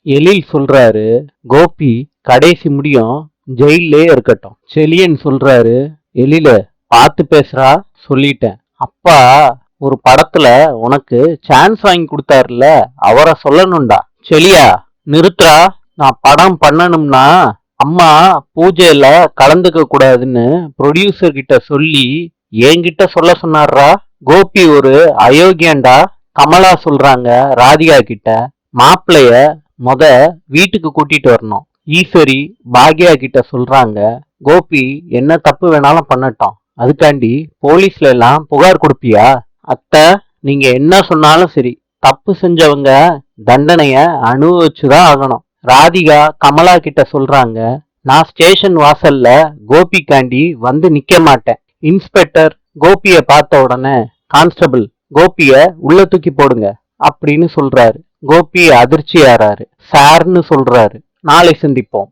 எழில் சொல்றாரு, கோபி கடைசி முடியும் ஜெயிலே இருக்கட்டும். செலியன் சொல்றாரு, எழில பார்த்து பேசுறா, சொல்லிட்டேன். அப்பா ஒரு படத்துல உனக்கு சான்ஸ் வாங்கி கொடுத்தாருல, அவரை சொல்லணும்டா. செலியா நிறுத்துறா, நான் படம் பண்ணணும்னா அம்மா பூஜையில கலந்துக்க கூடாதுன்னு ப்ரொடியூசர் கிட்ட சொல்லி என்கிட்ட சொல்ல சொன்னார்ரா. கோபி ஒரு அயோக்கியன்டா. கமலா சொல்றாங்க ராதிகா கிட்ட, மாப்பிளைய மொத வீட்டுக்கு கூட்டிட்டு வரணும். ஈஸ்வரி பாக்யா கிட்ட சொல்றாங்க, கோபி என்ன தப்பு வேணாலும் பண்ணட்டும், அதுக்காண்டி போலீஸ்ல எல்லாம் புகார் கொடுப்பியா? அத்தை, நீங்க என்ன சொன்னாலும் சரி, தப்பு செஞ்சவங்க தண்டனைய அனுபவிச்சுதான் ஆகணும். ராதிகா கமலா கிட்ட சொல்றாங்க, நான் ஸ்டேஷன் வாசல்ல கோபிக்காண்டி வந்து நிக்க மாட்டேன். இன்ஸ்பெக்டர் கோபிய பார்த்த உடனே, கான்ஸ்டபிள் கோபிய உள்ள தூக்கி போடுங்க அப்படின்னு சொல்றாரு. கோபி அதிர்ச்சி ஆறாரு. சார்னு சொல்றாரு. நாளை சந்திப்போம்.